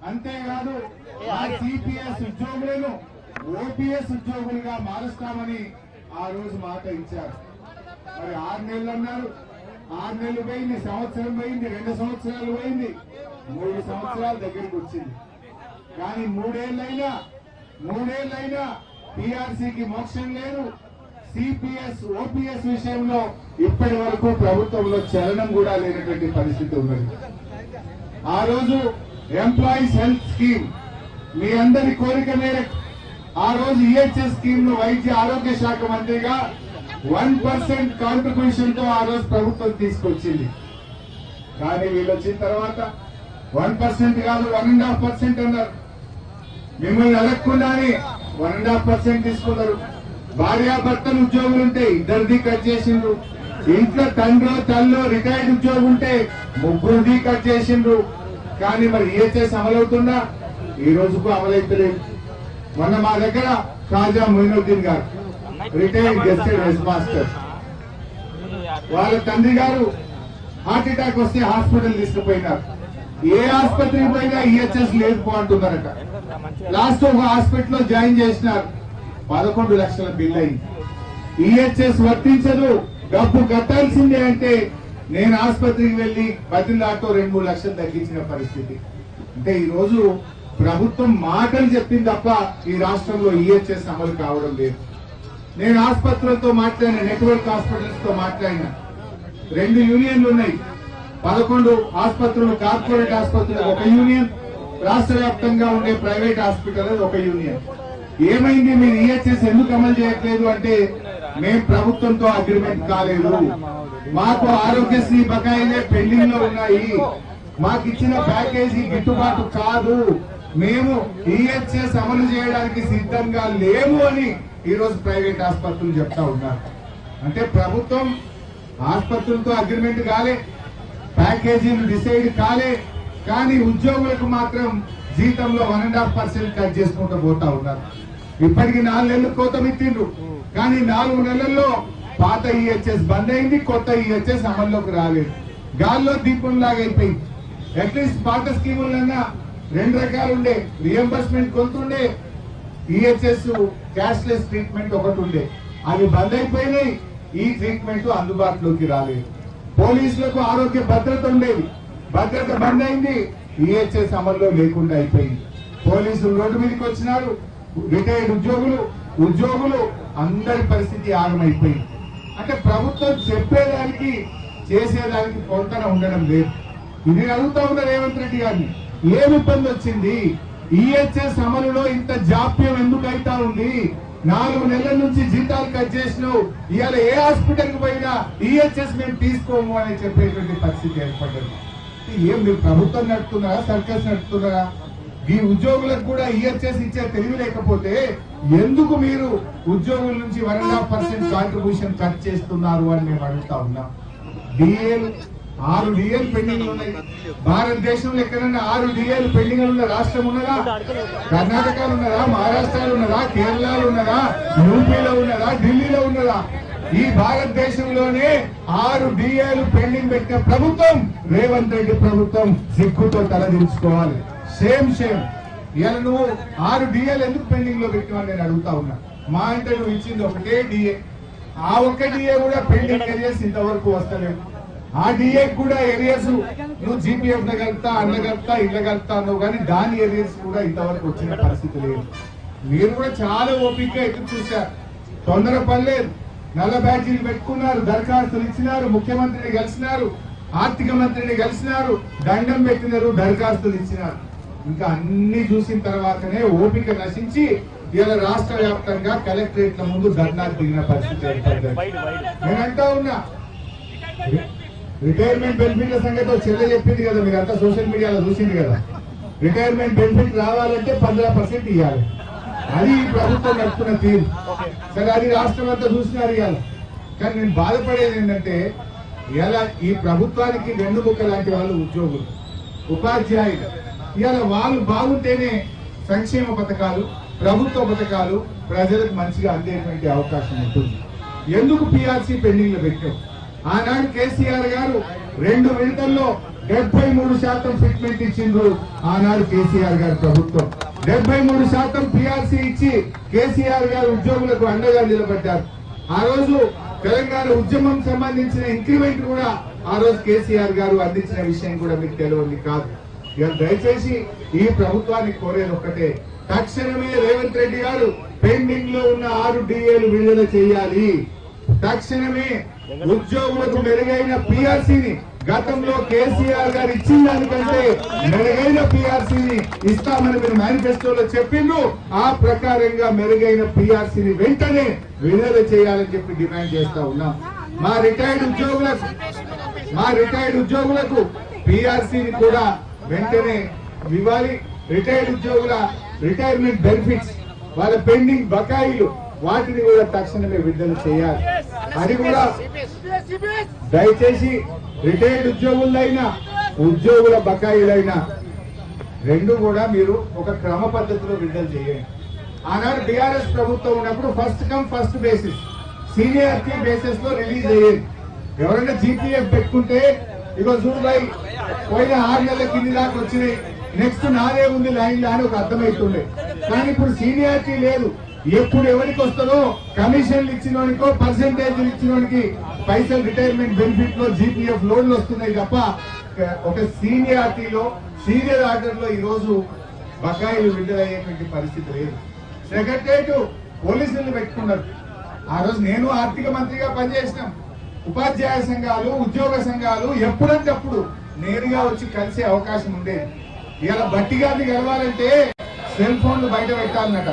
అంతేకాదు సిపిఎస్ ఉద్యోగులను ఓపీఎస్ ఉద్యోగులుగా మారుస్తామని ఆ రోజు మాట ఇచ్చారు. మరి 6 నెలలు అన్నారు, 6 నెలలు పోయింది, సంవత్సరం పోయింది, 2 సంవత్సరాలు పోయింది, 3 సంవత్సరాల దగ్గరికి వచ్చింది. కానీ 3 ఏళ్లైనా పీఆర్సీకి మోక్షం లేదు. సిపిఎస్ ఓపీఎస్ విషయంలో ఇప్పటి వరకు ప్రభుత్వంలో చలనం కూడా లేనటువంటి పరిస్థితి ఉన్నది. ఆ రోజు ఎంప్లాయీస్ హెల్త్ స్కీమ్ మీ అందరి కోరిక మేరకు ఆ రోజు ఈహెచ్ఎస్ స్కీమ్ ను వైద్య ఆరోగ్య శాఖ మంత్రిగా 1% కాంట్రిబ్యూషన్ తో ఆ రోజు ప్రభుత్వం తీసుకొచ్చింది. కానీ వీళ్ళు వచ్చిన తర్వాత 1% కాదు 1.5% అన్నారు. మిమ్మల్ని అడగకుండానే 1.5% తీసుకున్నారు. భార్యాభర్తలు ఉద్యోగులు ఉంటే ఇద్దరిది కట్ చేసిండ్రు. ఇంట్లో తండ్రో తల్లో రిటైర్డ్ ఉద్యోగం ఉంటే 3 కట్ చేసిండ్రు. కానీ మరి ఈహెచ్ఎస్ అమలవుతుందా? ఈ రోజుకు అమలైతలేదు. మొన్న మా దగ్గర ఖాజా మొయినుద్దీన్ గారు రిటైర్డ్ గెస్టెడ్ హెడ్ మాస్టర్, వాళ్ళ తండ్రి గారు హార్ట్ అటాక్ వస్తే హాస్పిటల్ తీసుకుపోయినారు. ఏ ఆసుపత్రికి పోయినా ఈహెచ్ఎస్ లేదు అంటున్నారట. లాస్ట్ ఒక హాస్పిటల్ లో జాయిన్ చేసినారు, 11 లక్షల బిల్ అయింది. ఈహెచ్ఎస్ వర్తించదు, డబ్బు కట్టాల్సిందే అంటే నేను ఆసుపత్రికి వెళ్లి బతిలాటో 2-3 లక్షలు తగ్గించిన పరిస్థితి. అంటే ఈ రోజు ప్రభుత్వం మాటలు చెప్పింది తప్ప ఈ రాష్ట్రంలో ఈహెచ్ఎస్ అమలు కావడం లేదు. నేను ఆసుపత్రులతో మాట్లాడిన, నెట్వర్క్ హాస్పిటల్స్ తో మాట్లాడిన, 2 యూనియన్లు ఉన్నాయి. 11 ఆసుపత్రులు, కార్పొరేట్ ఆసుపత్రులు ఒక యూనియన్, రాష్ట్ర వ్యాప్తంగా ఉండే ప్రైవేట్ హాస్పిటల్ ఒక యూనియన్. ఏమైంది, మీరు ఈహెచ్ఎస్ ఎందుకు అమలు చేయట్లేదు అంటే మేం ప్రభుత్వంతో అగ్రిమెంట్ కాలేదు, మాకు ఆరోగ్యశ్రీ బకాయిలే పెండింగ్ లో ఉన్నాయి, మాకు ఇచ్చిన ప్యాకేజీ గిట్టుబాటు కాదు, మేము ఈహెచ్ఎస్ అమలు చేయడానికి సిద్ధంగా లేము అని ఈ రోజు ప్రైవేట్ ఆసుపత్రులు చెప్తా ఉన్నారు. అంటే ప్రభుత్వం ఆసుపత్రులతో అగ్రిమెంట్ కాలే, ప్యాకేజీలు డిసైడ్ కాలే, కానీ ఉద్యోగులకు మాత్రం జీతంలో 1.5% కట్ చేసుకుంటూ పోతా ఉన్నారు. ఇప్పటికి 4 నెలలు కోత మిత్తిండ్రు, కానీ 4 నెలల్లో పాత ఈహెచ్ఎస్ బంద్ అయింది, కొత్త ఈహెచ్ఎస్ అమల్లోకి రాలేదు. గాల్లో దీపం లాగా అయిపోయింది. అట్లీస్ట్ పాత స్కీములన్నా 2 రకాలు ఉండే, రియంబర్స్మెంట్ కొంతుండే, ఈహెచ్ఎస్ క్యాష్లెస్ ట్రీట్మెంట్ ఒకటి ఉండే, అవి బంద్ అయిపోయినాయి. ఈ ట్రీట్మెంట్ అందుబాటులోకి రాలేదు. పోలీసులకు ఆరోగ్య భద్రత ఉండేది, భద్రత బంద్ అయింది, ఈహెచ్ఎస్ అమల్లో లేకుండా అయిపోయింది. పోలీసులు రోడ్డు మీదకి వచ్చినారు, రిటైర్డ్ ఉద్యోగులు అందరి పరిస్థితి ఆగమైపోయింది. అంటే ప్రభుత్వం చెప్పేదానికి చేసేదానికి పొంతన ఉండడం లేదు. ఇది అడుగుతా ఉన్న రేవంత్ రెడ్డి గారిని, ఏం ఇబ్బంది వచ్చింది? ఈహెచ్ఎస్ అమలులో ఇంత జాప్యం ఎందుకు అయితా ఉంది? 4 నెలల నుంచి జీతాలు కట్ చేసినావు, ఇవాళ ఏ హాస్పిటల్ కి పోయినా ఈహెచ్ఎస్ మేము తీసుకోము అని చెప్పేటువంటి పరిస్థితి ఏర్పడ్డది. ఏం మీరు ప్రభుత్వం నడుపుతున్నారా, సర్కస్ నడుపుతున్నారా? ఈ ఉద్యోగులకు కూడా ఈహెచ్ఎస్ ఇచ్చే తెలివి లేకపోతే ఎందుకు మీరు ఉద్యోగుల నుంచి 1.5% కాంట్రిబ్యూషన్ కట్ చేస్తున్నారు అని మేము అడుగుతా ఉన్నాం. డిఏలు 6 డిఏలు పెండింగ్ ఉన్నాయి. భారతదేశంలో ఎక్కడైనా 6 డిఏలు పెండింగ్ ఉన్న రాష్ట్రం ఉన్నదా? కర్ణాటకలో ఉన్నదా, మహారాష్ట్రలో ఉన్నదా, కేరళలో ఉన్నదా, యూపీలో ఉన్నదా, ఢిల్లీలో ఉన్నదా? ఈ భారతదేశంలోనే 6 డిఏలు పెండింగ్ పెట్టిన ప్రభుత్వం రేవంత్ రెడ్డి ప్రభుత్వం. సిగ్గుతో తలదించుకోవాలి. సేమ్ ఇవాళ నువ్వు 6 డిఏలు ఎందుకు పెండింగ్ లో పెట్టినావు నేను అడుగుతా ఉన్నా. మా అంటే నువ్వు ఇచ్చింది ఒకటే డిఏ, ఆ ఒక్క డిఏ కూడా పెండింగ్ ఏరియాస్ ఇంతవరకు వస్తలేవు. ఆ డిఏ కూడా ఏరియాస్ నువ్వు జీపీఎఫ్ కలుపుతా, అండ్లగలుపుతా, ఇళ్ళగలుపుతా అన్నావు, కానీ దాని ఏరియాస్ కూడా ఇంతవరకు వచ్చిన పరిస్థితి లేదు. మీరు కూడా చాలా ఓపికగా ఎదురు చూశారు, తొందర పనిలేదు. నల్ల బ్యాడ్జీలు పెట్టుకున్నారు, దరఖాస్తులు ఇచ్చినారు, ముఖ్యమంత్రిని కలిసినారు, ఆర్థిక మంత్రిని కలిసినారు, దండం పెట్టినారు, దరఖాస్తులు ఇచ్చినారు. ఇంకా అన్ని చూసిన తర్వాతనే ఓపిక నశించి ఇలా రాష్ట్ర వ్యాప్తంగా కలెక్టరేట్ల ముందు ధర్నాకు దిగిన పరిస్థితి ఏర్పడ్డాయి. నేను అంటా ఉన్నా, రిటైర్మెంట్ బెనిఫిట్ల సంగతి చెల్లె చెప్పింది కదా, మీరు అంతా సోషల్ మీడియాలో చూసింది కదా. రిటైర్మెంట్ బెనిఫిట్ రావాలంటే 15% ఇవ్వాలి. అది ఈ ప్రభుత్వం నడుపుతున్న తీరు. సరే, అది రాష్ట్రం అంతా చూసినారు ఇవాళ. కానీ నేను బాధపడేది ఏంటంటే, ఇలా ఈ ప్రభుత్వానికి వెన్నుముక్క లాంటి వాళ్ళు ఉద్యోగులు, ఉపాధ్యాయులు, ఇవాళ వాళ్ళు బాగుంటేనే సంక్షేమ పథకాలు, ప్రభుత్వ పథకాలు ప్రజలకు మంచిగా అందేటువంటి అవకాశం ఉంటుంది. ఎందుకు పీఆర్సీ పెండింగ్ లో పెట్టాం? ఆనాడు కేసీఆర్ గారు 2 విడతల్లో 73% ఫిట్మెంట్ ఇచ్చిండ్రు ఆనాడు కేసీఆర్ గారి ప్రభుత్వం. 73% పిఆర్సీ ఇచ్చి కేసీఆర్ గారు ఉద్యోగులకు అండగా నిలబడ్డారు. ఆ రోజు తెలంగాణ ఉద్యమం సంబంధించిన ఇంక్రిమెంట్ కూడా ఆ రోజు కేసీఆర్ గారు అందించిన విషయం కూడా మీకు తెలియదు కాదు. ఇక దయచేసి ఈ ప్రభుత్వాన్ని కోరేది ఒక్కటే, తక్షణమే రేవంత్ రెడ్డి గారు పెండింగ్ లో ఉన్న 6 డిఏలు విడుదల చేయాలి. తక్షణమే ఉద్యోగులకు మెరుగైన పిఆర్సీని గతంలో కేసీఆర్ గారు ఇచ్చిన దానికంటే మెరుగైన పిఆర్సీని ఇస్తామని మీరు మేనిఫెస్టోలో చెప్పిండ్రు. ఆ ప్రకారంగా మెరుగైన పిఆర్సీని వెంటనే విడుదల చేయాలని చెప్పి డిమాండ్ చేస్తా ఉన్నాం. మా రిటైర్డ్ ఉద్యోగులకు పిఆర్సీని కూడా వెంటనే ఇవ్వాలి. రిటైర్డ్ ఉద్యోగుల రిటైర్మెంట్ బెనిఫిట్స్, వాళ్ళ పెండింగ్ బకాయిలు, వాటిని కూడా తక్షణమే విడుదల చేయాలి. అది కూడా దయచేసి రిటైర్డ్ ఉద్యోగులైనా ఉద్యోగుల బకాయిలైనా రెండు కూడా మీరు ఒక క్రమ పద్ధతిలో విడుదల చేయండి. ఆనాడు బీఆర్ఎస్ ప్రభుత్వం ఉన్నప్పుడు first come first basis, seniority basis లో రిలీజ్ అయ్యేది. ఎవరైనా జీపీఎఫ్ పెట్టుకుంటే ఇగో చూడుబాయి పోయిన 6 నెలల కింది దాకా వచ్చినాయి, నెక్స్ట్ నాదే ఉంది లైన్ అని ఒక అర్థమవుతుండే. కానీ ఇప్పుడు సీనియారిటీ లేదు. ఎప్పుడు ఎవరికి వస్తుందో కమిషన్లు ఇచ్చినోనికో పర్సెంటేజ్లు ఇచ్చినోనికి పైసలు రిటైర్మెంట్ బెనిఫిట్ లో జీపీఎఫ్ లోన్లు వస్తున్నాయి తప్ప ఒక సీనియారిటీలో సీనియర్ ఆర్డర్ లో ఈ రోజు బకాయిలు విడుదలయ్యేటువంటి పరిస్థితి లేదు. సెక్రటరేట్ పోలీసులు పెట్టుకున్నారు. ఆ రోజు నేను ఆర్థిక మంత్రిగా పనిచేసినాం. ఉపాధ్యాయ సంఘాలు, ఉద్యోగ సంఘాలు ఎప్పుడంటే అప్పుడు నేరుగా వచ్చి కలిసే అవకాశం ఉండేది. ఇలా బట్టిగాన్ని గెలవాలంటే సెల్ ఫోన్లు బయట పెట్టాలన్నట.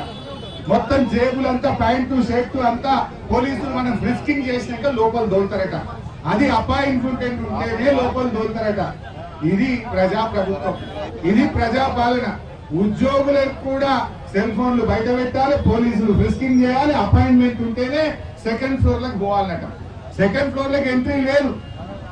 మొత్తం జేబులంతా ప్యాంటు షర్టు అంతా పోలీసులు మనం ఫ్రిస్కింగ్ చేసినాక లోపల దోలుతారట. అది అపాయింట్మెంట్ ఉంటేనే లోపల దోలుతారట. ఇది ప్రజాప్రభుత్వం, ఇది ప్రజాపాలన. ఉద్యోగులకు కూడా సెల్ ఫోన్లు బయట పెట్టాలి, పోలీసులు ఫ్రిస్కింగ్ చేయాలి, అపాయింట్మెంట్ ఉంటేనే సెకండ్ ఫ్లోర్ లకు పోవాలన్నట. సెకండ్ ఫ్లోర్ లకు ఎంట్రీ లేదు.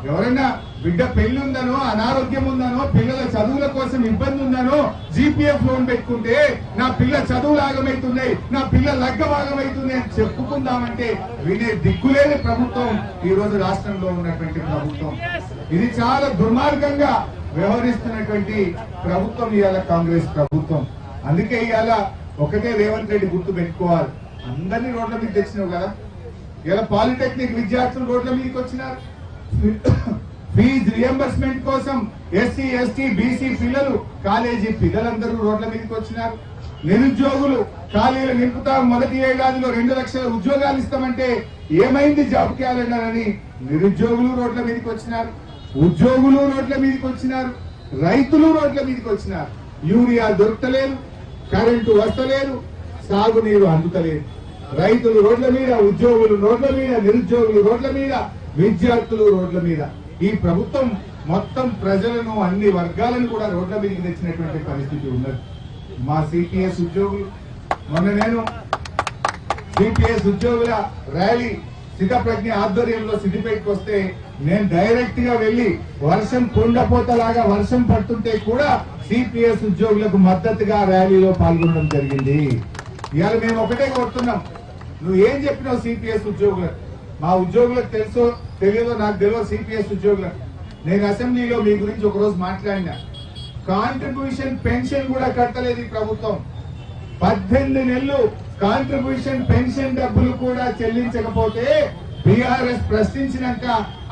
ఎవరైనా బిడ్డ పెళ్లి ఉందనో, అనారోగ్యం ఉందనో, పిల్లల చదువుల కోసం ఇబ్బంది ఉందనో జీపీఎఫ్ లోన్ పెట్టుకుంటే నా పిల్ల చదువులు ఆగమవుతున్నాయి, నా పిల్ల లగ్గం ఆగమవుతుంది అని చెప్పుకుందామంటే వినే దిక్కులేని ప్రభుత్వం ఈ రోజు రాష్ట్రంలో ఉన్నటువంటి ప్రభుత్వం. ఇది చాలా దుర్మార్గంగా వ్యవహరిస్తున్నటువంటి ప్రభుత్వం ఇవాళ కాంగ్రెస్ ప్రభుత్వం. అందుకే ఇవాళ ఒకటే రేవంత్ రెడ్డి గుర్తు పెట్టుకోవాలి, అందరినీ రోడ్ల మీద తెచ్చినావు కదా. ఇలా పాలిటెక్నిక్ విద్యార్థులు రోడ్ల మీదకి వచ్చినారు. ఫీజు రియంబర్స్మెంట్ కోసం ఎస్సీ ఎస్టీ బీసీ పిల్లలు, కాలేజీ పిల్లలందరూ రోడ్ల మీదకి వచ్చినారు. నిరుద్యోగులు ఖాళీలు నింపుతాం, మొదటి ఏడాదిలో 2 లక్షల ఉద్యోగాలు ఇస్తామంటే ఏమైంది జాబ్ క్యాలెండర్ అని నిరుద్యోగులు రోడ్ల మీదకి వచ్చినారు, ఉద్యోగులు రోడ్ల మీదకి వచ్చినారు, రైతులు రోడ్ల మీదకి వచ్చినారు. యూరియా దొరకలేదు, కరెంటు వస్తలేదు, సాగునీరు అందుతలేదు. రైతులు రోడ్ల మీద, ఉద్యోగులు రోడ్ల మీద, నిరుద్యోగులు రోడ్ల మీద, విద్యార్థులు రోడ్ల మీద. ఈ ప్రభుత్వం మొత్తం ప్రజలను, అన్ని వర్గాలను కూడా రోడ్ల మీదకి తెచ్చినటువంటి పరిస్థితి ఉన్నది. మా సిపిఎస్ ఉద్యోగులు, మొన్న నేను సిపిఎస్ ఉద్యోగుల ర్యాలీ సిద్ధప్రజ్ఞ ఆధ్వర్యంలో సిద్దిపేటకు వస్తే నేను డైరెక్ట్ గా వెళ్లి వర్షం కొండపోతలాగా వర్షం పడుతుంటే కూడా సిపిఎస్ ఉద్యోగులకు మద్దతుగా ర్యాలీలో పాల్గొనడం జరిగింది. ఇవాళ మేము ఒకటే కోరుతున్నాం, నువ్వు ఏం చెప్పినావు సిపిఎస్ ఉద్యోగులకు? మా ఉద్యోగులకు తెలుసో తెలియదో నాకు తెలియదు. సిపిఎస్ ఉద్యోగులకు నేను అసెంబ్లీలో మీ గురించి ఒక రోజు మాట్లాడినా. కాంట్రిబ్యూషన్ పెన్షన్ కూడా కట్టలేదు ఈ ప్రభుత్వం. 18 నెలలు కాంట్రిబ్యూషన్ పెన్షన్ డబ్బులు కూడా చెల్లించకపోతే బీఆర్ఎస్ ప్రశ్నించినాక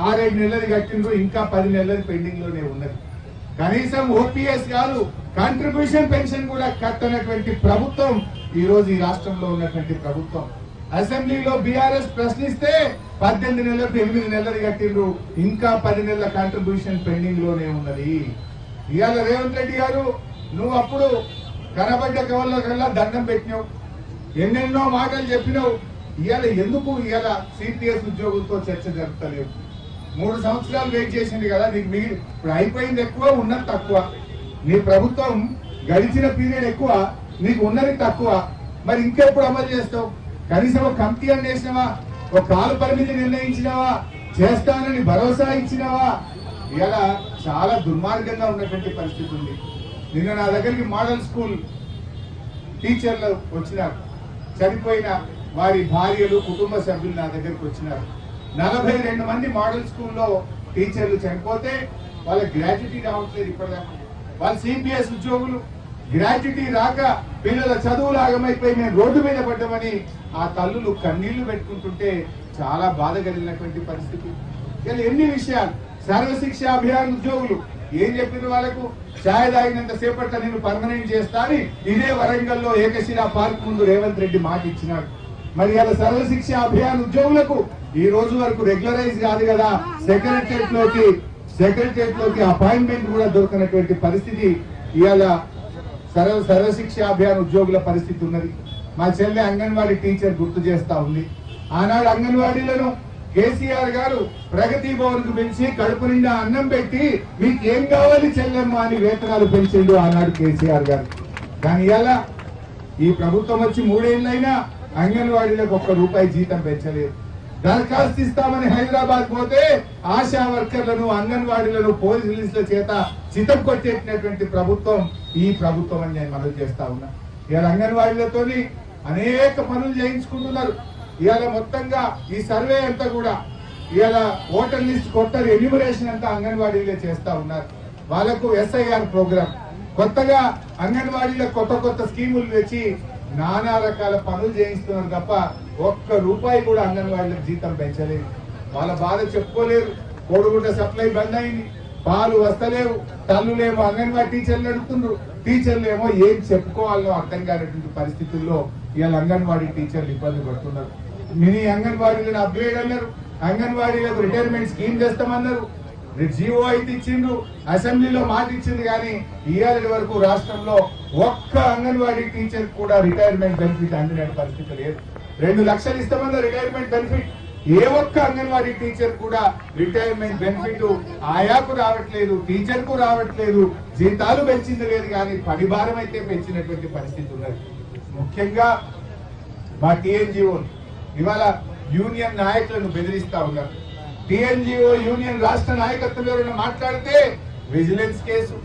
6-7 నెలలు కట్టిండ్రు, ఇంకా 10 నెలలు పెండింగ్ లోనే ఉన్నది. కనీసం ఓపీఎస్ కాదు, కాంట్రిబ్యూషన్ పెన్షన్ కూడా కట్టనటువంటి ప్రభుత్వం ఈ రోజు ఈ రాష్ట్రంలో ఉన్నటువంటి ప్రభుత్వం. అసెంబ్లీలో బీఆర్ఎస్ ప్రశ్నిస్తే 18 నెలలకు 8 నెలలు కట్టిండ్రు, ఇంకా 10 నెలల కాంట్రిబ్యూషన్ పెండింగ్ లోనే ఉన్నది. ఇవాళ రేవంత్ రెడ్డి గారు, నువ్వు అప్పుడు కనబడ్డ కల్లా దండం పెట్టినావు, ఎన్నెన్నో మాటలు చెప్పినావు. ఇవాళ ఎందుకు ఇవాళ సిపిఎస్ ఉద్యోగులతో చర్చ జరుపుతలేవు? 3 సంవత్సరాలు వెయిట్ చేసింది కదా, నీకు ఇప్పుడు అయిపోయింది ఎక్కువ, ఉన్నది తక్కువ. నీ ప్రభుత్వం గడిచిన పీరియడ్ ఎక్కువ, నీకు ఉన్నది తక్కువ. మరి ఇంకెప్పుడు అమలు చేస్తావు? కనీసం ఒక కమిటీ అని వేసినావా? ఒక కాల పరిమితి నిర్ణయించినావా? చేస్తానని భరోసా ఇచ్చినావా? ఇలా చాలా దుర్మార్గంగా ఉన్నటువంటి పరిస్థితి ఉంది. నిన్న నా దగ్గరికి మోడల్ స్కూల్ టీచర్లు వచ్చినారు, చనిపోయిన వారి భార్యలు, కుటుంబ సభ్యులు నా దగ్గరకు వచ్చినారు. 42 మంది మోడల్ స్కూల్లో టీచర్లు చనిపోతే వాళ్ళ గ్రాట్యుటీ రావట్లేదు ఇప్పటిదాకా. వాళ్ళ సిపిఎస్ ఉద్యోగులు గ్రాట్యుటీ రాక పిల్లల చదువులు ఆగమైపోయి మేము రోడ్డు మీద పడ్డామని ఆ తల్లులు కన్నీళ్లు పెట్టుకుంటుంటే చాలా బాధ కలిగినటువంటి పరిస్థితి. ఇలా ఎన్ని విషయాలు. సర్వశిక్ష అభియాన్ ఉద్యోగులు ఏం చెప్పిన వాళ్ళకు ఛాయ్ తాగినంత సేపట్లో నేను పర్మనెంట్ చేస్తా అని ఇదే వరంగల్లో ఏకశిలా పార్క్ ముందు రేవంత్ రెడ్డి మాట ఇచ్చినాడు. మరి ఇలా సర్వశిక్ష అభియాన్ ఉద్యోగులకు ఈ రోజు వరకు రెగ్యులరైజ్ కాదు కదా, సెక్రటరియట్ లోకి అపాయింట్మెంట్ కూడా దొరకనటువంటి పరిస్థితి ఇవాళ సర్వశిక్ష అభియాన్ ఉద్యోగుల పరిస్థితి ఉన్నది. మా చెల్లె అంగన్వాడీ టీచర్ గుర్తు చేస్తా ఉంది. ఆనాడు అంగన్వాడీలను కేసీఆర్ గారు ప్రగతి భవన్ కు పిలిచి కడుపు నిండా అన్నం పెట్టి మీకు ఏం కావాలి చెల్లెమ్మ అని వేతనాలు పెంచిండు ఆనాడు కేసీఆర్ గారు. కానీ ఇవాళ ఈ ప్రభుత్వం వచ్చి 3 ఏళ్లైనా అంగన్వాడీలకు ₹1 జీతం పెంచలేదు. దరఖాస్తు ఇస్తామని హైదరాబాద్ పోతే ఆశా వర్కర్లను అంగన్వాడీలను పోలీసుల చేత చితం కొట్టేసినటువంటి ప్రభుత్వం ఈ ప్రభుత్వం అని నేను మనవి చేస్తా ఉన్నా. ఇవాళ అంగన్వాడీలతోని అనేక పనులు చేయించుకుంటున్నారు. ఇవాళ మొత్తంగా ఈ సర్వే అంతా కూడా ఇవాళ ఓటర్ లిస్ట్ కొత్తది ఎన్యూమరేషన్ అంతా అంగన్వాడీలే చేస్తా ఉన్నారు. వాళ్ళకు SIR ప్రోగ్రామ్ కొత్తగా అంగన్వాడీలకు కొత్త స్కీములు తెచ్చి నానా రకాల పనులు చేయిస్తున్నారు తప్ప ₹1 కూడా అంగన్వాడీలకు జీతం పెంచలేదు. వాళ్ళ బాధ చెప్పుకోలేరు. కోడిగుడ్డ సప్లై బంద్ అయింది, పాలు వస్తలేవు, తల్లులేమో అంగన్వాడీ టీచర్లు అడుగుతుండ్రు, టీచర్లు ఏమో ఏం చెప్పుకోవాలో అర్థం కానటువంటి పరిస్థితుల్లో ఇవాళ అంగన్వాడీ టీచర్లు ఇబ్బంది పడుతున్నారు. మినీ అంగన్వాడీలను అప్గ్రేడ్ అన్నారు, అంగన్వాడీలకు రిటైర్మెంట్ స్కీమ్ చేస్తామన్నారు, జీవో అయితే ఇచ్చిండ్రు, అసెంబ్లీలో మాట ఇచ్చింది. కానీ ఇవాళ వరకు రాష్ట్రంలో ఒక్క అంగన్వాడీ టీచర్ కూడా రిటైర్మెంట్ బెనిఫిట్ అందిన పరిస్థితి లేదు. 2 లక్షలు ఇస్తామన్న రిటైర్మెంట్ బెనిఫిట్ ఏ ఒక్క అంగన్వాడీ టీచర్ కూడా రిటైర్మెంట్ బెనిఫిట్ ఆయాకు రావట్లేదు, టీచర్ కు రావట్లేదు. జీతాలు పెంచింది లేదు కానీ పని భారం అయితే పెంచినటువంటి పరిస్థితి ఉన్నది. ముఖ్యంగా మా TNGO ఇవాళ యూనియన్ నాయకులను బెదిరిస్తా ఉన్నారు. TNGO యూనియన్ రాష్ట్ర నాయకత్వం ఎవరైనా మాట్లాడితే విజిలెన్స్ కేసు,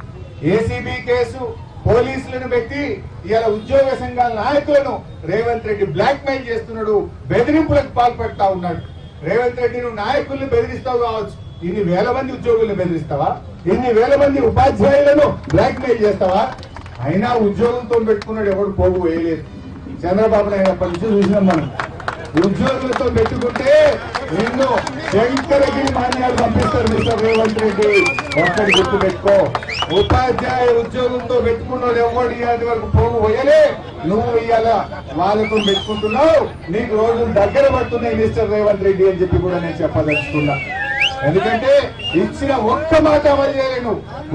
ACB కేసు, పోలీసులను పెట్టి ఇవాళ ఉద్యోగ సంఘాల నాయకులను రేవంత్ రెడ్డి బ్లాక్ మెయిల్ చేస్తున్నాడు, బెదిరింపులకు పాల్పడతా ఉన్నాడు. రేవంత్ రెడ్డి నువ్వు నాయకుల్ని బెదిరిస్తావు కావచ్చు, ఇన్ని వేల మంది ఉద్యోగులను బెదిరిస్తావా? ఇన్ని వేల మంది ఉపాధ్యాయులను బ్లాక్ మెయిల్ చేస్తావా? అయినా ఉద్యోగులతో పెట్టుకున్నాడు, ఎవడు పోగు వేయలేదు. చంద్రబాబు నాయుడు అప్పటి నుంచి చూసినాం మనం. ఉద్యోగులతో పెట్టుకుంటే నిన్ను శంకరగిరి మాన్యాలు పంపిస్తారు మిస్టర్ రేవంత్ రెడ్డి. ఒక్కడి గుర్తు పెట్టుకో, ఉపాధ్యాయ ఉద్యోగులతో పెట్టుకున్నాడు ఎవడు ఇవాళ వరకు పోగు పోయలే. నువ్వు ఇవాళ వాళ్ళతో పెట్టుకుంటున్నావు, నీకు రోజులు దగ్గర పడుతున్నాయి మిస్టర్ రేవంత్ రెడ్డి అని చెప్పి కూడా నేను చెప్పదలుచుకున్నా. ఎందుకంటే ఇచ్చిన ఒక్క మాట అమలు చేయలేను,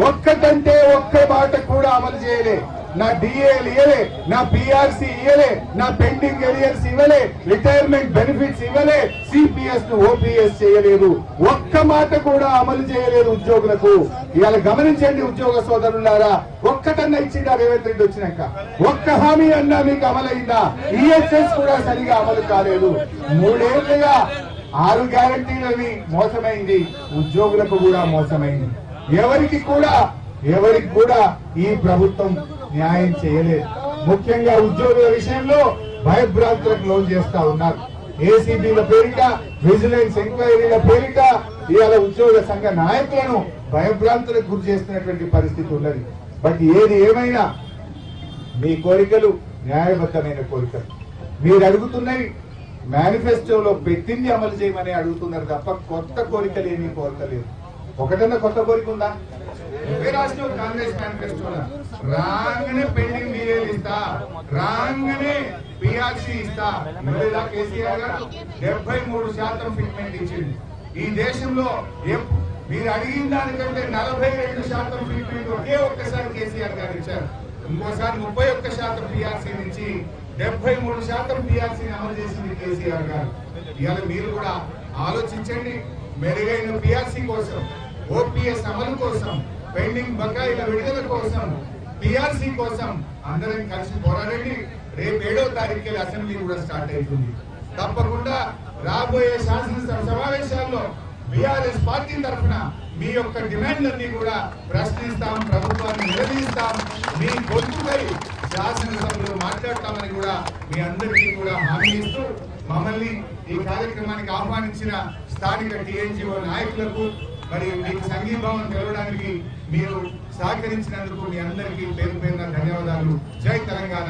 ఒక్కటంటే ఒక్క మాట కూడా అమలు చేయలే. నా డిఏలు ఇవ్వలే, నా PRC ఇవ్వలే, నా పెండింగ్ ఎరియర్స్ ఇవ్వలే, రిటైర్మెంట్ బెనిఫిట్స్ ఇవ్వలే, CPS ను OPS చేయలేదు, ఒక్క మాట కూడా అమలు చేయలేదు ఉద్యోగులకు. ఇవాళ గమనించండి ఉద్యోగ సోదరులారా, ఒక్కటన్నా ఇచ్చిందా రేవంత్ రెడ్డి వచ్చినాక? ఒక్క హామీ అన్నా మీకు అమలైందా? ESS కూడా సరిగా అమలు కాలేదు. 3 ఏళ్లుగా 6 గ్యారంటీలని మోసమైంది, ఉద్యోగులకు కూడా మోసమైంది. ఎవరికి కూడా ఈ ప్రభుత్వం న్యాయం చేయలేదు. ముఖ్యంగా ఉద్యోగుల విషయంలో భయభ్రాంతులకు లోన్ చేస్తా ఉన్నారు. ACBల పేరిట, విజిలెన్స్ ఎంక్వైరీల పేరిట ఇవాళ ఉద్యోగ సంఘ నాయకులను భయభ్రాంతులకు గురి చేస్తున్నటువంటి పరిస్థితి ఉన్నది. బట్ ఏది ఏమైనా మీ కోరికలు న్యాయబద్ధమైన కోరికలు. మీరు అడుగుతున్నవి మేనిఫెస్టోలో పెట్టింది అమలు చేయమని అడుగుతున్నారు తప్ప కొత్త కోరికలు ఏమీ కోరతలేదు. ఒకటన్నా కొత్త కోరిక ఉందా? రాష్ట్రం కాంగ్రెస్ మేనిఫెస్టో రాగానే పెండింగ్ మీరేలు ఇస్తా, రాగానే PRC ఇస్తా. కేసీఆర్ గారు 73% ఫిట్మెంట్ ఇచ్చింది. ఈ దేశంలో మీరు అడిగిన దానికంటే 42% ఫిట్మెంట్ ఒకే ఒక్కసారి కేసీఆర్ గారు ఇచ్చారు. ఇంకోసారి 31% PRC నుంచి 73% PRC అమలు చేసింది కేసీఆర్ గారు. ఇవాళ మీరు కూడా ఆలోచించండి. మెరుగైన PRC కోసం, OPS అమలు కోసం, పెండింగ్ బకాయిల విడుదల కోసం, PRC కోసం అందరం కలిసి పోరాడండి. రేపు 7వ తారీఖు అసెంబ్లీ కూడా స్టార్ట్ అవుతుంది. తప్పకుండా రాబోయే శాసనసభ సమావేశాల్లో BRS పార్టీ తరఫున మీ యొక్క డిమాండ్లన్నీ కూడా ప్రశ్నిస్తాం, ప్రభుత్వాన్ని నిలదీస్తాం. మీ గొంతుకై శాసనసభలో మాట్లాడతామని కూడా మీ అందరికీ కూడా హామీ ఇస్తూ మమ్మల్ని ఈ కార్యక్రమానికి ఆహ్వానించిన స్థానిక TNGO నాయకులకు, మరి మీకు సంఘీభావం తెలవడానికి మీరు సహకరించినందుకు మీ అందరికీ పేరు పేరున ధన్యవాదాలు. జై తెలంగాణ.